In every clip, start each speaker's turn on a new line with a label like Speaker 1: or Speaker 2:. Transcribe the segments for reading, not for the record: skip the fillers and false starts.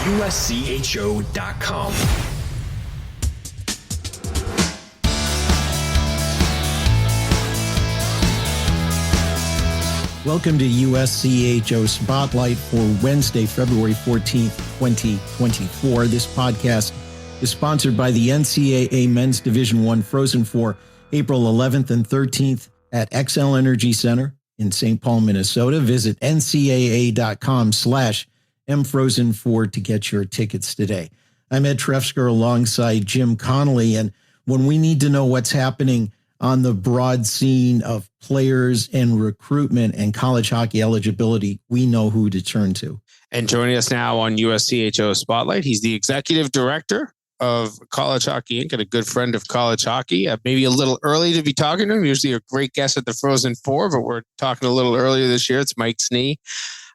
Speaker 1: USCHO.com.
Speaker 2: Welcome to USCHO Spotlight for Wednesday, February 14th, 2024. This podcast is sponsored by the NCAA Men's Division I Frozen Four, April 11th and 13th at XL Energy Center in St. Paul, Minnesota. Visit ncaa.com/mfrozen4 to get your tickets today. I'm Ed Trefzger alongside Jim Connelly, and when we need to know what's happening on the broad scene of players and recruitment and college hockey eligibility, we know who to turn to.
Speaker 3: And joining us now on USCHO Spotlight, he's the executive director of College Hockey Inc. and a good friend of college hockey. Maybe a little early to be talking to him. Usually a great guest at the Frozen Four, but we're talking a little earlier this year. It's Mike Snee.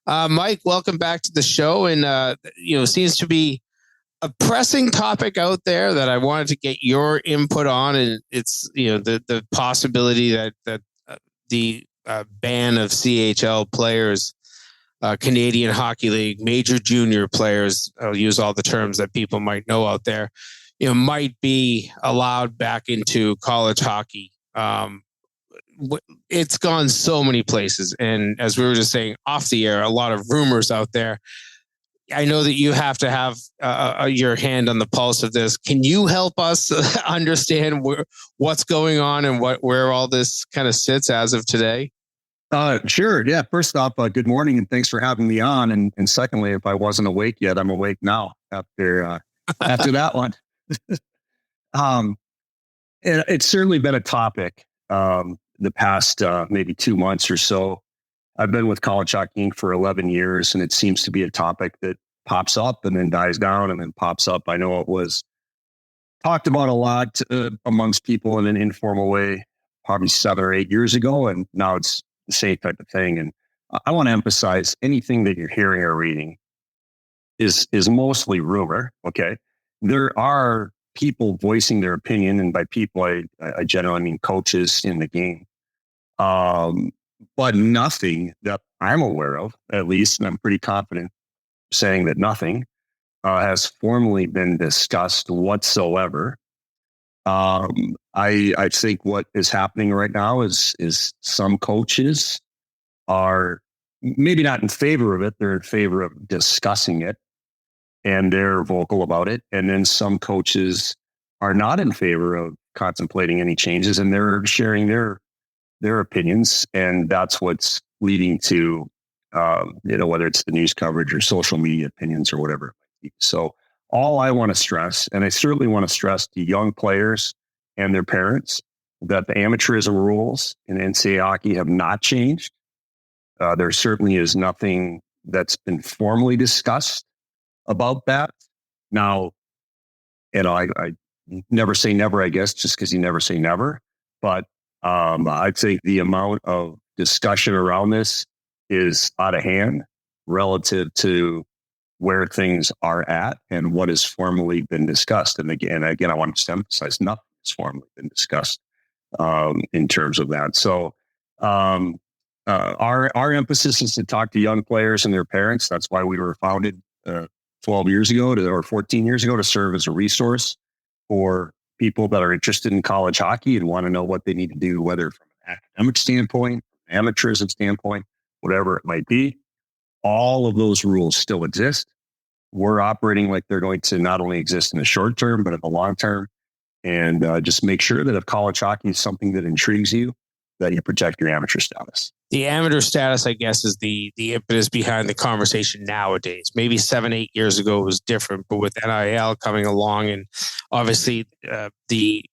Speaker 3: Mike, welcome back to the show. And, seems to be a pressing topic out there that I wanted to get your input on. And it's, the possibility that the ban of CHL players, Canadian Hockey League, major junior players, I'll use all the terms that people might know out there, might be allowed back into college hockey. It's gone so many places. And as we were just saying off the air, a lot of rumors out there. I know that you have to have your hand on the pulse of this. Can you help us understand what's going on and where all this kind of sits as of today?
Speaker 4: Sure. Yeah. First off, good morning and thanks for having me on. And secondly, if I wasn't awake yet, I'm awake now after that one. It's certainly been a topic the past maybe 2 months or so. I've been with College Hockey Inc. for 11 years, and it seems to be a topic that pops up and then dies down and then pops up. I know it was talked about a lot amongst people in an informal way, probably 7 or 8 years ago, and now it's the same type of thing. And I want to emphasize anything that you're hearing or reading is mostly rumor. Okay, there are people voicing their opinion, and by people I generally mean coaches in the game. But nothing that I'm aware of, at least, and I'm pretty confident saying that nothing has formally been discussed whatsoever. I think what is happening right now is some coaches are maybe not in favor of it. They're in favor of discussing it, and they're vocal about it. And then some coaches are not in favor of contemplating any changes, and they're sharing their opinions, and that's what's leading to, whether it's the news coverage or social media opinions or whatever it might be. So all I want to stress, and I certainly want to stress to young players and their parents, that the amateurism rules in NCAA hockey have not changed. There certainly is nothing that's been formally discussed about that. Now, I never say never, I guess, just because you never say never, but I think the amount of discussion around this is out of hand relative to where things are at and what has formally been discussed. And again, I want to emphasize nothing has formally been discussed in terms of that. So our emphasis is to talk to young players and their parents. That's why we were founded 12 years ago or 14 years ago to serve as a resource for people that are interested in college hockey and want to know what they need to do, whether from an academic standpoint, amateurism standpoint, whatever it might be. All of those rules still exist. We're operating like they're going to not only exist in the short term, but in the long term. And just make sure that if college hockey is something that intrigues you, that you protect your amateur status.
Speaker 3: The amateur status, I guess, is the impetus behind the conversation nowadays. Maybe 7-8 years ago it was different, but with NIL coming along, and obviously the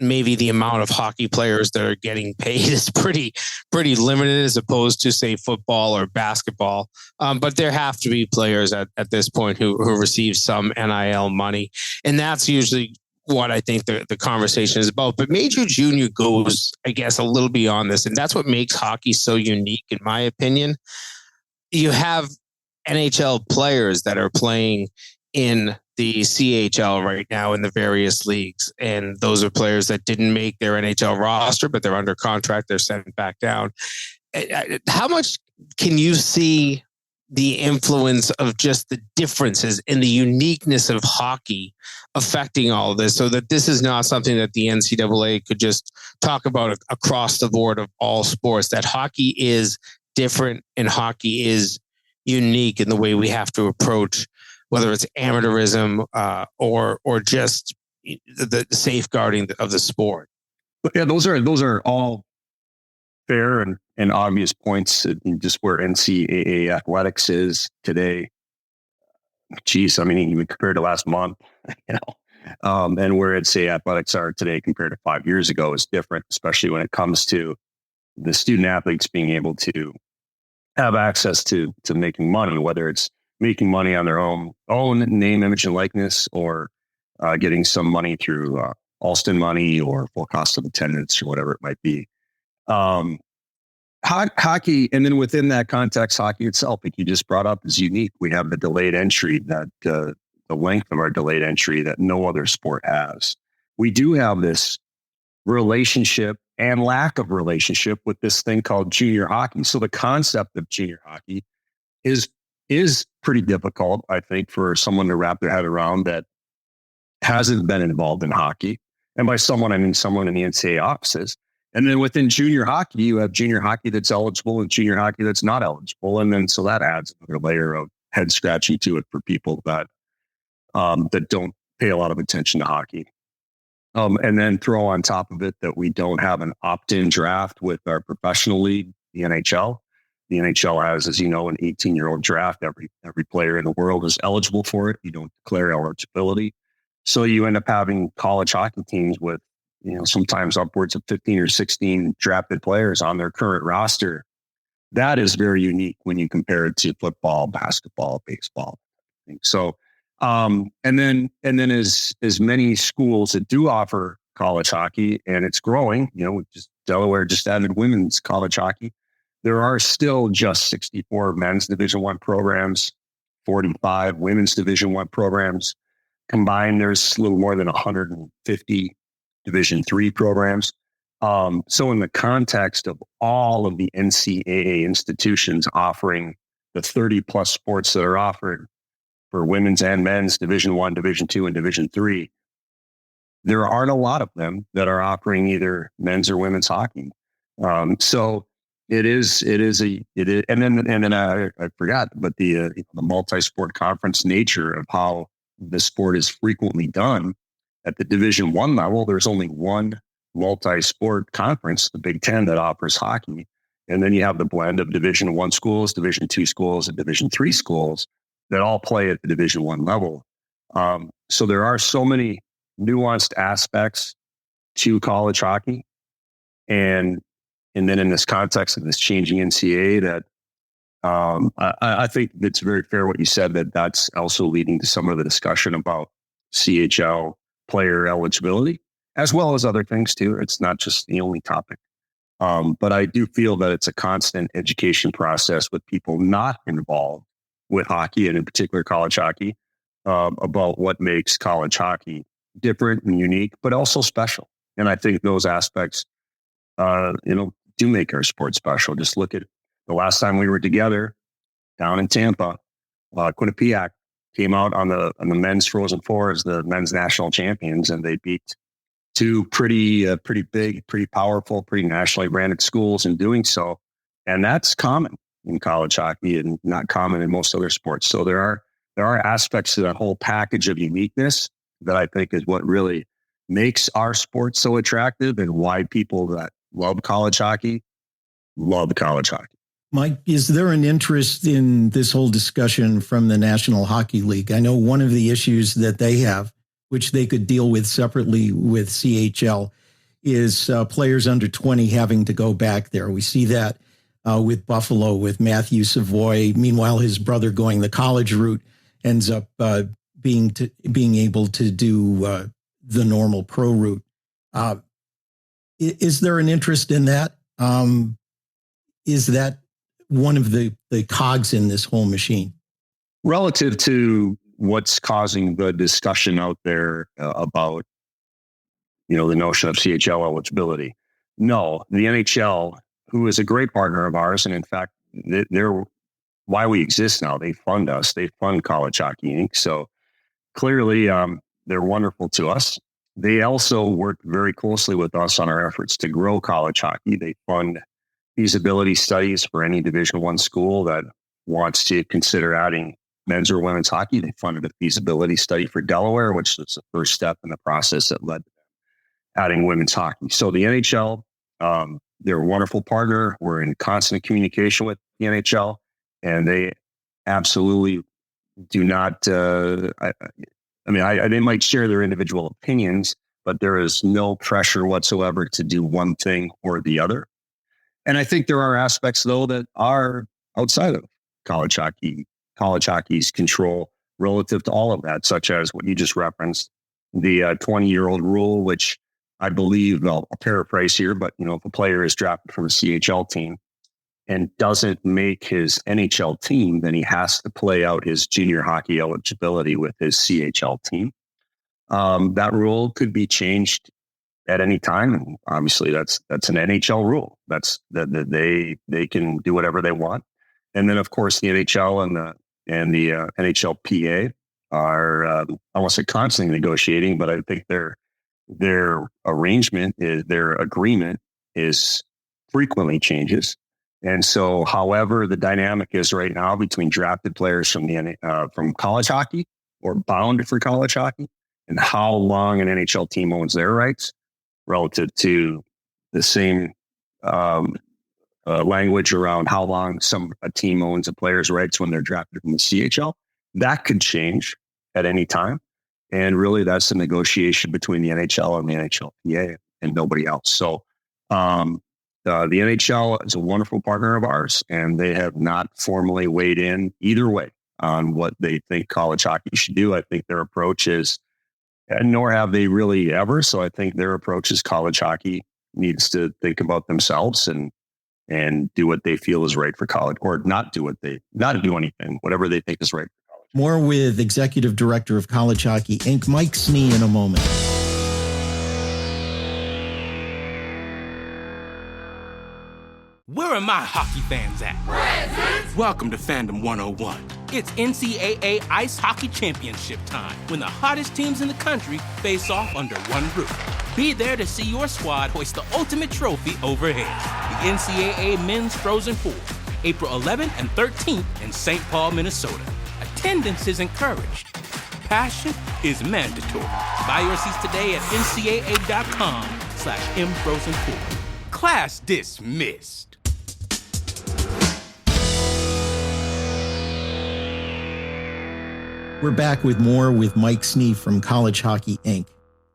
Speaker 3: amount of hockey players that are getting paid is pretty limited as opposed to, say, football or basketball. But there have to be players at this point who receive some NIL money, and that's usually what I think the conversation is about. But major junior goes, I guess, a little beyond this. And that's what makes hockey so unique, in my opinion. You have NHL players that are playing in the CHL right now in the various leagues. And those are players that didn't make their NHL roster, but they're under contract. They're sent back down. How much can you see the influence of just the differences and the uniqueness of hockey affecting all of this, so that this is not something that the NCAA could just talk about across the board of all sports, that hockey is different and hockey is unique in the way we have to approach, whether it's amateurism or just the safeguarding of the sport.
Speaker 4: Yeah, those are all fair and obvious points, just where NCAA athletics is today. Geez, I mean, even compared to last month, and where NCAA athletics are today compared to 5 years ago is different, especially when it comes to the student athletes being able to have access to making money, whether it's making money on their own name, image, and likeness, or getting some money through Alston money or full cost of attendance or whatever it might be. Hockey, and then within that context, hockey itself, like you just brought up, is unique. We have the delayed entry, that the length of our delayed entry that no other sport has. We do have this relationship and lack of relationship with this thing called junior hockey. So the concept of junior hockey is pretty difficult, I think, for someone to wrap their head around that hasn't been involved in hockey. And by someone, I mean someone in the NCAA offices. And then within junior hockey, you have junior hockey that's eligible and junior hockey that's not eligible. And then so that adds another layer of head scratching to it for people that don't pay a lot of attention to hockey. And then throw on top of it that we don't have an opt-in draft with our professional league, the NHL. The NHL has, as you know, an 18-year-old draft. Every player in the world is eligible for it. You don't declare eligibility. So you end up having college hockey teams with, sometimes upwards of 15 or 16 drafted players on their current roster. That is very unique when you compare it to football, basketball, baseball. So, and then as many schools that do offer college hockey, and it's growing, Delaware just added women's college hockey. There are still just 64 men's Division I programs, 45 women's Division I programs. Combined, there's a little more than 150 Division III programs. So in the context of all of the NCAA institutions offering the 30 plus sports that are offered for women's and men's Division I, Division II, and Division III, there aren't a lot of them that are offering either men's or women's hockey. So it is, and then I forgot, but the multi-sport conference nature of how the sport is frequently done at the Division I level. There's only one multi-sport conference, the Big Ten, that offers hockey. And then you have the blend of Division I schools, Division II schools, and Division III schools that all play at the Division I level. So there are so many nuanced aspects to college hockey. And then in this context of this changing NCAA, that I think it's very fair what you said, that's also leading to some of the discussion about CHL player eligibility, as well as other things too. It's not just the only topic. But I do feel that it's a constant education process with people not involved with hockey, and in particular college hockey, about what makes college hockey different and unique, but also special. And I think those aspects, do make our sport special. Just look at the last time we were together down in Tampa. Quinnipiac came out on the men's Frozen Four as the men's national champions, and they beat two pretty big, pretty powerful, pretty nationally branded schools in doing so. And that's common in college hockey and not common in most other sports. So there are aspects to that whole package of uniqueness that I think is what really makes our sport so attractive, and why people that love college hockey love college hockey.
Speaker 2: Mike, is there an interest in this whole discussion from the National Hockey League? I know one of the issues that they have, which they could deal with separately with CHL, is players under 20 having to go back there. We see that with Buffalo, with Matthew Savoy. Meanwhile, his brother going the college route ends up being able to do the normal pro route. Is there an interest in that? Is that one of the cogs in this whole machine?
Speaker 4: Relative to what's causing the discussion out there about, the notion of CHL eligibility, no, the NHL, who is a great partner of ours, and in fact, they're why we exist now. They fund us. They fund College Hockey Inc. So clearly, they're wonderful to us. They also work very closely with us on our efforts to grow college hockey. They fund feasibility studies for any Division I school that wants to consider adding men's or women's hockey. They funded a feasibility study for Delaware, which was the first step in the process that led to adding women's hockey. So the NHL, they're a wonderful partner. We're in constant communication with the NHL, and they absolutely do not. They might share their individual opinions, but there is no pressure whatsoever to do one thing or the other. And I think there are aspects, though, that are outside of college hockey's control relative to all of that, such as what you just referenced, the 20-year-old rule, which I believe, I'll paraphrase here, but if a player is drafted from a CHL team and doesn't make his NHL team, then he has to play out his junior hockey eligibility with his CHL team. That rule could be changed at any time, and obviously that's an NHL rule. That's that they can do whatever they want. And then, of course, the NHL and the NHLPA are I won't say constantly negotiating, but I think their agreement is frequently changes. And so, however the dynamic is right now between drafted players from college hockey or bound for college hockey, and how long an NHL team owns their rights relative to the same language around how long a team owns a player's rights when they're drafted from the CHL, that could change at any time. And really, that's the negotiation between the NHL and the NHLPA and nobody else. So the NHL is a wonderful partner of ours, and they have not formally weighed in either way on what they think college hockey should do. I think their approach is, and nor have they really ever. So I think their approach is college hockey needs to think about themselves and do what they feel is right for college, or not do anything, whatever they think is right for college.
Speaker 2: More with Executive Director of College Hockey Inc., Mike Snee, in a moment.
Speaker 1: Where are my hockey fans at? Present! Welcome to Fandom 101. It's NCAA Ice Hockey Championship time, when the hottest teams in the country face off under one roof. Be there to see your squad hoist the ultimate trophy overhead. The NCAA Men's Frozen Four, April 11th and 13th in St. Paul, Minnesota. Attendance is encouraged. Passion is mandatory. Buy your seats today at ncaa.com/mfrozen4. Class dismissed.
Speaker 2: We're back with more with Mike Snee from College Hockey Inc.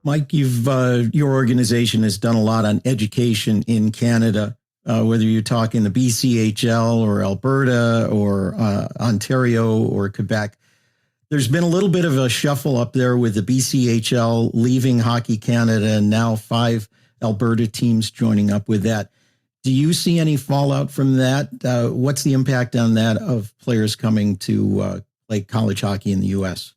Speaker 2: Mike, your organization has done a lot on education in Canada, whether you're talking the BCHL or Alberta or Ontario or Quebec. There's been a little bit of a shuffle up there with the BCHL leaving Hockey Canada and now 5 Alberta teams joining up with that. Do you see any fallout from that? What's the impact on that of players coming to play college hockey in the U.S.?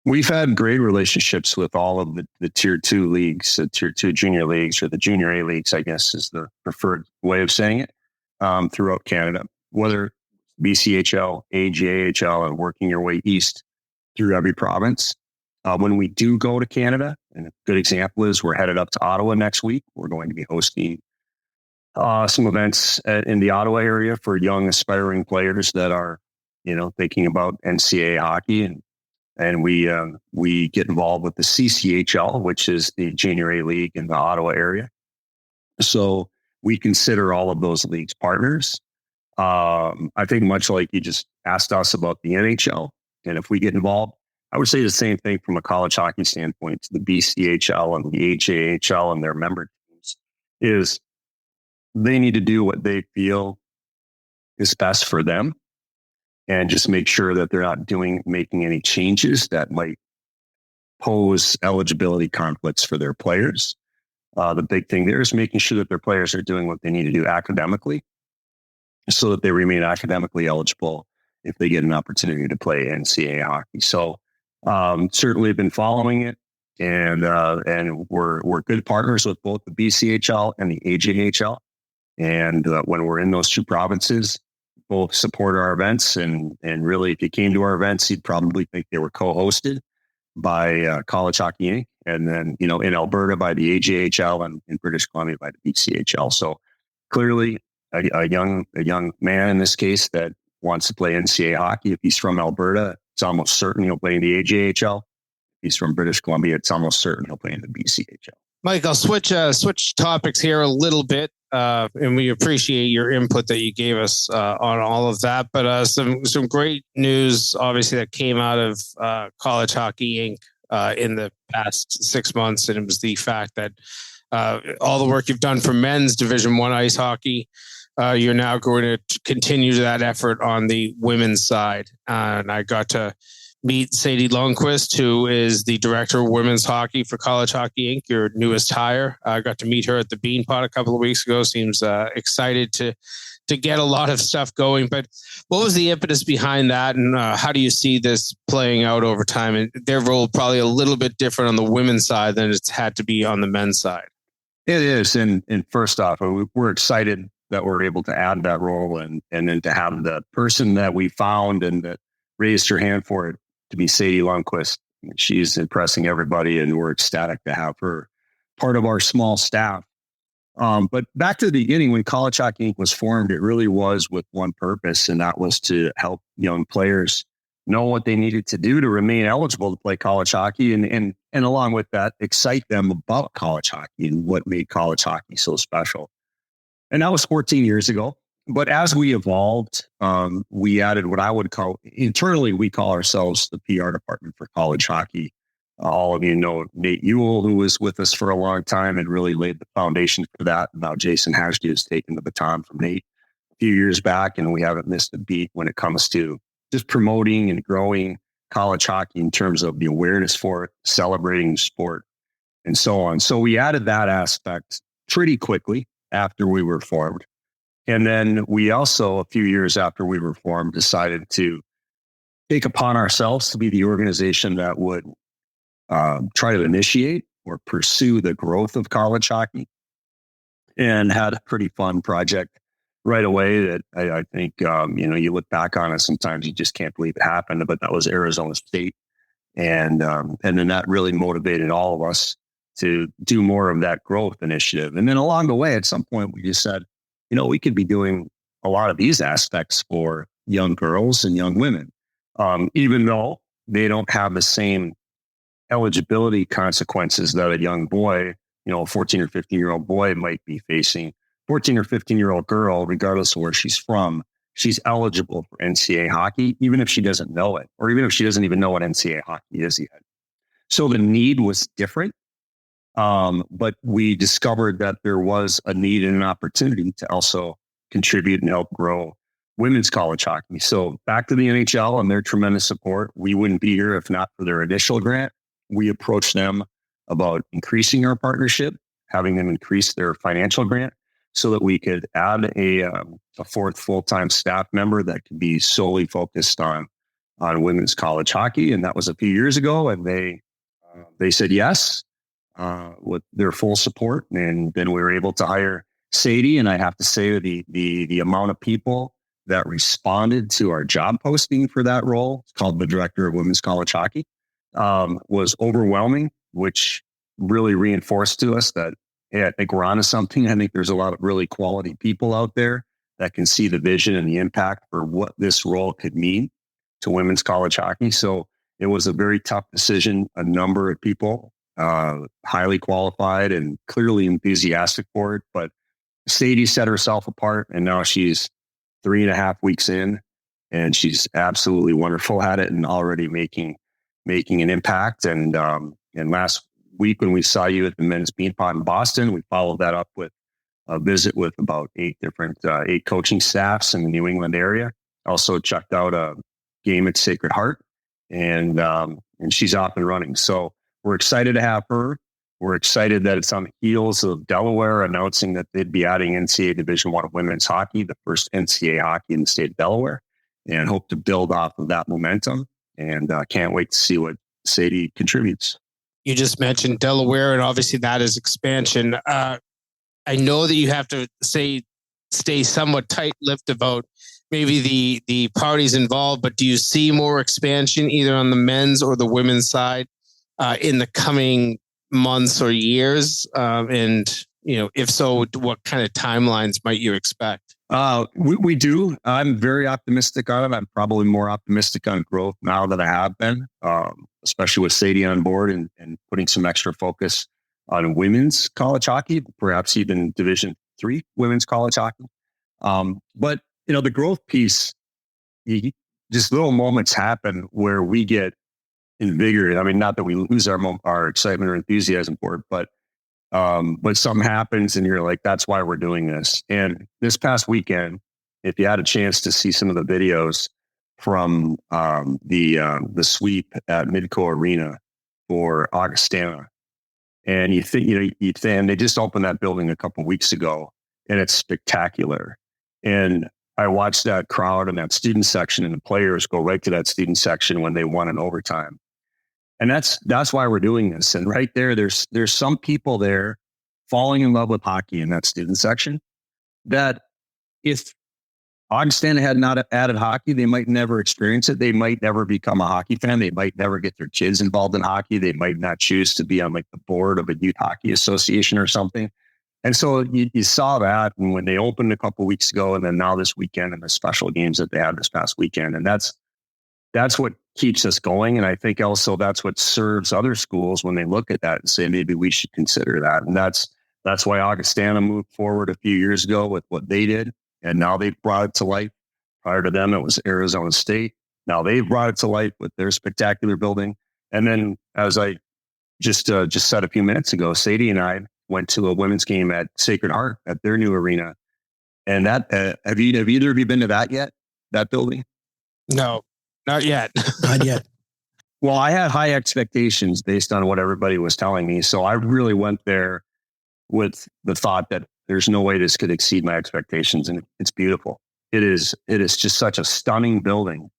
Speaker 4: We've had great relationships with all of the Tier 2 leagues, the Tier 2 junior leagues, or the Junior A leagues, I guess is the preferred way of saying it, throughout Canada, whether BCHL, AJHL, and working your way east through every province. When we do go to Canada, and a good example is we're headed up to Ottawa next week. We're going to be hosting some events in the Ottawa area for young aspiring players that are, thinking about NCAA hockey, and we get involved with the CCHL, which is the Junior A league in the Ottawa area. So we consider all of those leagues partners. I think much like you just asked us about the NHL, and if we get involved, I would say the same thing from a college hockey standpoint to the BCHL and the AJHL and their member teams is they need to do what they feel is best for them and just make sure that they're not making any changes that might pose eligibility conflicts for their players. The big thing there is making sure that their players are doing what they need to do academically so that they remain academically eligible if they get an opportunity to play NCAA hockey. So certainly been following it, and we're good partners with both the BCHL and the AJHL. And when we're in those two provinces, both support our events. And really, if you came to our events, you'd probably think they were co-hosted by College Hockey Inc. And then, in Alberta by the AJHL and in British Columbia by the BCHL. So clearly a young man in this case that wants to play NCAA hockey. If he's from Alberta, it's almost certain he'll play in the AJHL. If he's from British Columbia, it's almost certain he'll play in the BCHL.
Speaker 3: Mike, I'll switch topics here a little bit, and we appreciate your input that you gave us on all of that. But some great news, obviously, that came out of College Hockey Inc. In the past 6 months, and it was the fact that all the work you've done for men's Division I ice hockey, you're now going to continue that effort on the women's side. And I got to meet Sadie Lundquist, who is the director of women's hockey for College Hockey Inc., your newest hire. I got to meet her at the Beanpot a couple of weeks ago. Seems excited to get a lot of stuff going. But what was the impetus behind that, and how do you see this playing out over time? And their role probably a little bit different on the women's side than it's had to be on the men's side.
Speaker 4: It is. And first off, we're excited that we're able to add that role and then to have the person that we found and that raised her hand for it to be Sadie Lundquist. She's impressing everybody, and we're ecstatic to have her part of our small staff. But back to the beginning, when College Hockey Inc. was formed, it really was with one purpose, and that was to help young players know what they needed to do to remain eligible to play college hockey, and along with that, excite them about college hockey and what made college hockey so special. And that was 14 years ago. But as we evolved, we added what I would call, internally, we call ourselves the PR department for college hockey. All of you know Nate Ewell, who was with us for a long time and really laid the foundation for that. Now Jason Hashdy has taken the baton from Nate a few years back, and we haven't missed a beat when it comes to just promoting and growing college hockey in terms of the awareness for it, celebrating the sport, and so on. So we added that aspect pretty quickly after we were formed. And then we also, a few years after we were formed, decided to take upon ourselves to be the organization that would try to initiate or pursue the growth of college hockey, and had a pretty fun project right away that I think, you look back on it, sometimes you just can't believe it happened, but that was Arizona State. And then that really motivated all of us to do more of that growth initiative. And then along the way, at some point, we just said, we could be doing a lot of these aspects for young girls and young women, even though they don't have the same eligibility consequences that a young boy, a 14 or 15-year-old boy might be facing. 14 or 15-year-old girl, regardless of where she's from, she's eligible for NCAA hockey, even if she doesn't know it, or even if she doesn't even know what NCAA hockey is yet. So the need was different. But we discovered that there was a need and an opportunity to also contribute and help grow women's college hockey. So back to the NHL and their tremendous support. We wouldn't be here if not for their initial grant. We approached them about increasing our partnership, having them increase their financial grant so that we could add a fourth full-time staff member that could be solely focused on women's college hockey. And that was a few years ago. And they said yes. With their full support, and then we were able to hire Sadie. And I have to say the amount of people that responded to our job posting for that role, it's called the Director of Women's College Hockey, was overwhelming, which really reinforced to us that, hey, I think we're onto something. I think there's a lot of really quality people out there that can see the vision and the impact for what this role could mean to women's college hockey. So it was a very tough decision. A number of people highly qualified and clearly enthusiastic for it. But Sadie set herself apart, and now she's 3.5 weeks in, and she's absolutely wonderful at it and already making an impact. And last week when we saw you at the men's Beanpot in Boston, we followed that up with a visit with about 8 coaching staffs in the New England area. Also checked out a game at Sacred Heart, and she's off and running. So we're excited to have her. We're excited that it's on the heels of Delaware announcing that they'd be adding NCAA Division I women's hockey, the first NCAA hockey in the state of Delaware, and hope to build off of that momentum. And can't wait to see what Sadie contributes.
Speaker 3: You just mentioned Delaware, and obviously that is expansion. I know that you have to stay somewhat tight-lipped about maybe the parties involved, but do you see more expansion either on the men's or the women's side in the coming months or years? And, if so, what kind of timelines might you expect?
Speaker 4: We do. I'm very optimistic on it. I'm probably more optimistic on growth now than I have been, especially with Sadie on board and putting some extra focus on women's college hockey, perhaps even Division III women's college hockey. But the growth piece, just little moments happen where we get invigorated. I mean, not that we lose our excitement or enthusiasm for it, but something happens and you're like, that's why we're doing this. And this past weekend, if you had a chance to see some of the videos from the sweep at Midco Arena for Augustana, and you think, they just opened that building a couple of weeks ago, and it's spectacular. And I watched that crowd and that student section, and the players go right to that student section when they won in overtime. And that's why we're doing this. And right there's some people there falling in love with hockey in that student section that if Augustana had not added hockey, they might never experience it. They might never become a hockey fan. They might never get their kids involved in hockey. They might not choose to be on the board of a youth hockey association or something. And so you saw that when they opened a couple of weeks ago, and then now this weekend and the special games that they had this past weekend. And that's what keeps us going. And I think also that's what serves other schools when they look at that and say, maybe we should consider that. And that's why Augustana moved forward a few years ago with what they did. And now they've brought it to life. Prior to them, it was Arizona State. Now they've brought it to life with their spectacular building. And then, as I just said a few minutes ago, Sadie and I went to a women's game at Sacred Heart at their new arena. And that have either of you been to that yet? That building?
Speaker 3: No, not yet.
Speaker 2: Not yet.
Speaker 4: Well, I had high expectations based on what everybody was telling me. So I really went there with the thought that there's no way this could exceed my expectations. And it's beautiful. It is just such a stunning building.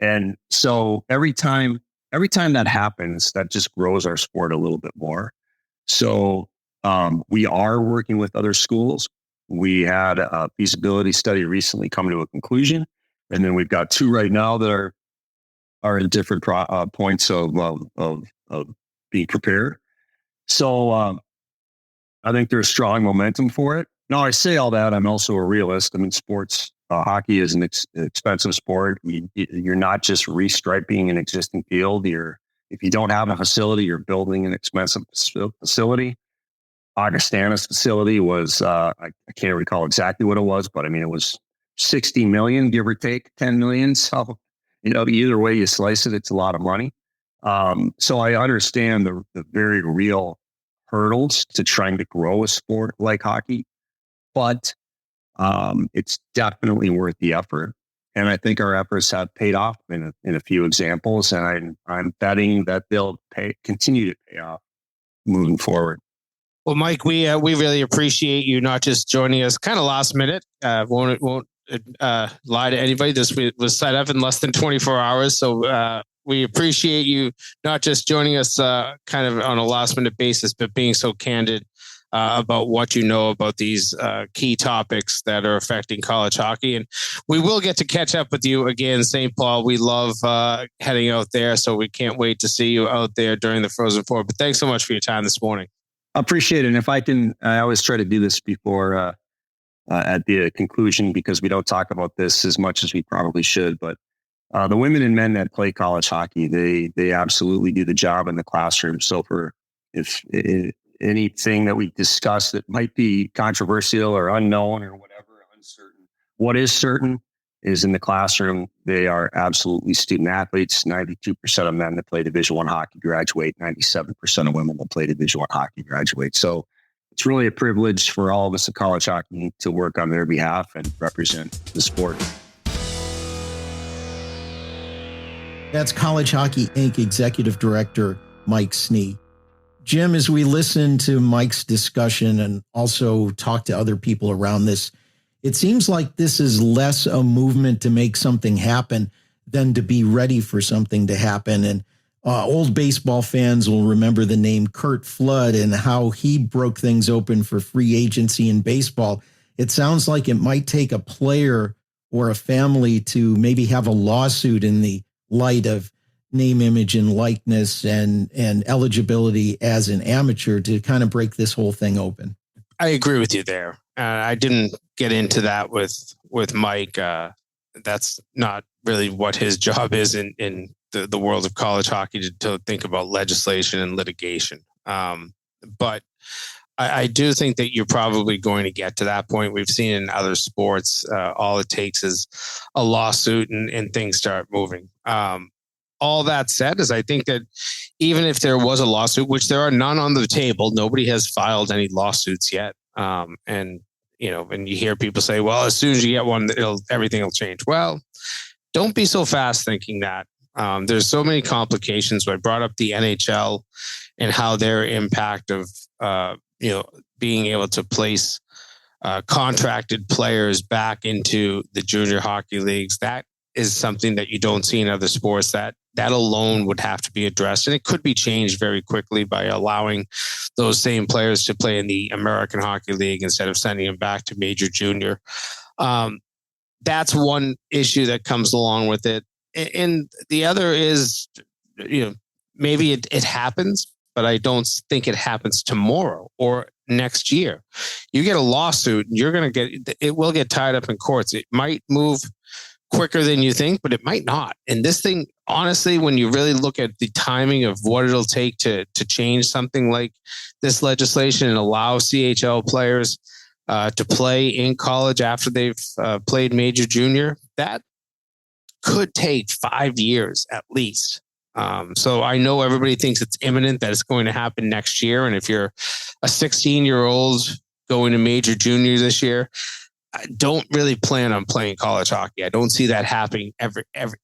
Speaker 4: And so every time that happens, that just grows our sport a little bit more. So we are working with other schools. We had a feasibility study recently come to a conclusion. And then we've got two right now that are in different points of being prepared. So I think there's strong momentum for it. Now, I say all that, I'm also a realist. I mean, sports, hockey is an expensive sport. You're not just restriping an existing field. If you don't have a facility, you're building an expensive facility. Augustana's facility was, I can't recall exactly what it was, but I mean, it was 60 million, give or take 10 million. So, either way you slice it, it's a lot of money. So I understand the very real hurdles to trying to grow a sport like hockey, but it's definitely worth the effort. And I think our efforts have paid off in a few examples, and I'm betting that they'll continue to pay off moving forward.
Speaker 3: Well, Mike, we really appreciate you not just joining us kind of last minute. Won't lie to anybody. This was set up in less than 24 hours. So we appreciate you not just joining us kind of on a last minute basis, but being so candid about what you know about these key topics that are affecting college hockey. And we will get to catch up with you again, St. Paul. We love heading out there, so we can't wait to see you out there during the Frozen Four. But thanks so much for your time this morning.
Speaker 4: I appreciate it. And if I can, I always try to do this before at the conclusion, because we don't talk about this as much as we probably should. But the women and men that play college hockey, they absolutely do the job in the classroom. So if anything that we discuss that might be controversial or unknown or whatever, uncertain, what is certain is in the classroom, they are absolutely student athletes. 92% of men that play Division I hockey graduate. 97% of women that play Division I hockey graduate. So it's really a privilege for all of us at college hockey to work on their behalf and represent the sport.
Speaker 2: That's College Hockey Inc. Executive Director Mike Snee. Jim, as we listen to Mike's discussion and also talk to other people around this, it seems like this is less a movement to make something happen than to be ready for something to happen. And old baseball fans will remember the name Curt Flood and how he broke things open for free agency in baseball. It sounds like it might take a player or a family to maybe have a lawsuit in the light of name, image, and likeness and eligibility as an amateur to kind of break this whole thing open.
Speaker 3: I agree with you there. I didn't get into that with Mike. That's not really what his job is in the world of college hockey to think about legislation and litigation. But I do think that you're probably going to get to that point. We've seen in other sports, all it takes is a lawsuit and things start moving. All that said is I think that even if there was a lawsuit, which there are none on the table, nobody has filed any lawsuits yet. And you hear people say, well, as soon as you get one, everything will change. Well, don't be so fast thinking that. There's so many complications. So I brought up the NHL and how their impact of, being able to place contracted players back into the junior hockey leagues. That is something that you don't see in other sports. That alone would have to be addressed. And it could be changed very quickly by allowing those same players to play in the American Hockey League instead of sending them back to Major Junior. That's one issue that comes along with it. And the other is, maybe it happens, but I don't think it happens tomorrow or next year. You get a lawsuit, it will get tied up in courts. It might move quicker than you think, but it might not. And this thing, honestly, when you really look at the timing of what it'll take to change something like this legislation and allow CHL players to play in college after they've played Major Junior, that could take 5 years at least. So I know everybody thinks it's imminent that it's going to happen next year. And if you're a 16-year-old going to Major Junior this year, I don't really plan on playing college hockey. I don't see that happening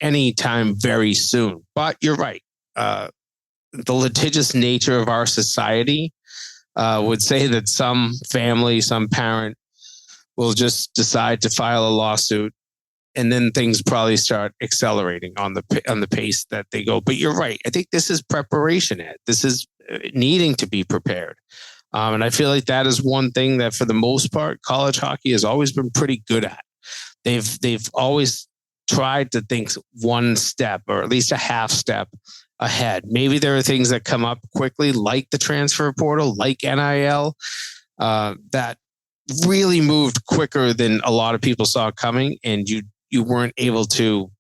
Speaker 3: any time very soon. But you're right. The litigious nature of our society would say that some family, some parent will just decide to file a lawsuit, and then things probably start accelerating on the pace that they go. But you're right. I think this is preparation, Ed. This is needing to be prepared. And I feel like that is one thing that, for the most part, college hockey has always been pretty good at. They've always tried to think one step, or at least a half step ahead. Maybe there are things that come up quickly, like the transfer portal, like NIL, that really moved quicker than a lot of people saw coming, and you weren't able to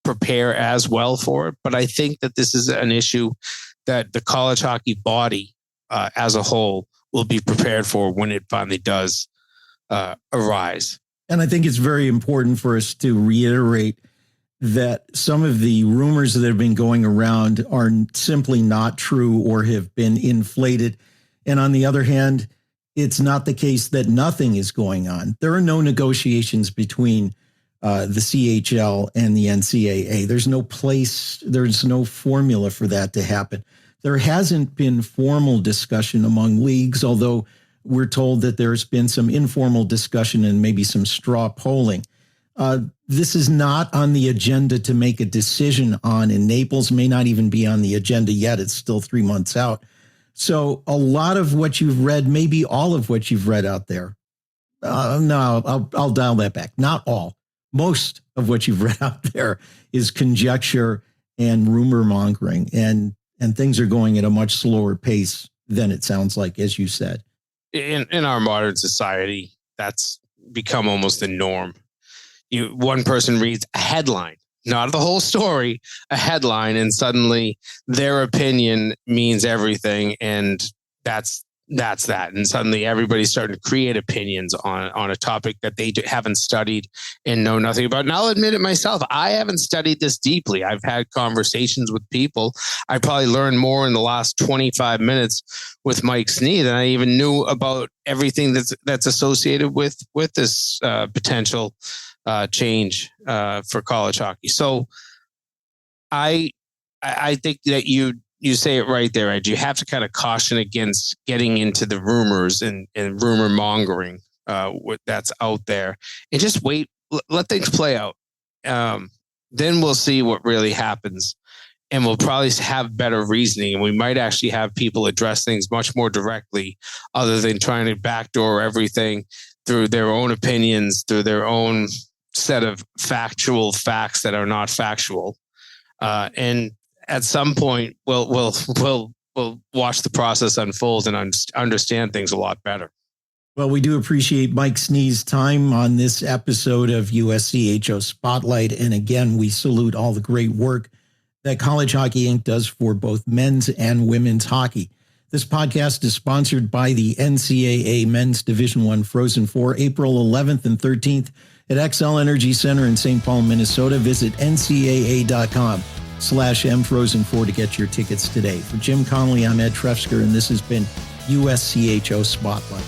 Speaker 3: prepare as well for it. But I think that this is an issue that the college hockey body as a whole will be prepared for when it finally does arise.
Speaker 2: And I think it's very important for us to reiterate that some of the rumors that have been going around are simply not true or have been inflated. And on the other hand, it's not the case that nothing is going on. There are no negotiations between the CHL and the NCAA. There's no formula for that to happen. There hasn't been formal discussion among leagues, although we're told that there's been some informal discussion and maybe some straw polling. This is not on the agenda to make a decision on, and Naples may not even be on the agenda yet. It's still 3 months out. So a lot of what you've read, maybe all of what you've read out there, no, I'll dial that back. Not all. Most of what you've read out there is conjecture and rumor mongering, and things are going at a much slower pace than it sounds like, as you said.
Speaker 3: In our modern society, that's become almost the norm. One person reads a headline, not the whole story, a headline, and suddenly their opinion means everything, and that's that. And suddenly everybody's starting to create opinions on a topic that they haven't studied and know nothing about. And I'll admit it myself, I haven't studied this deeply. I've had conversations with people. I probably learned more in the last 25 minutes with Mike Snee than I even knew about everything that's associated with this potential change for college hockey. So I think that you say it right there, Ed. You have to kind of caution against getting into the rumors and rumor mongering that's out there, and just wait, let things play out. Then we'll see what really happens, and we'll probably have better reasoning, and we might actually have people address things much more directly, other than trying to backdoor everything through their own opinions, through their own set of factual facts that are not factual. And at some point, we'll watch the process unfold and understand things a lot better.
Speaker 2: Well, we do appreciate Mike Snee's time on this episode of USCHO Spotlight. And again, we salute all the great work that College Hockey Inc. does for both men's and women's hockey. This podcast is sponsored by the NCAA Men's Division I Frozen Four, April 11th and 13th at XL Energy Center in St. Paul, Minnesota. Visit ncaa.com/mfrozen4 to get your tickets today. For Jim Connelly, I'm Ed Trefzger, and this has been USCHO Spotlight.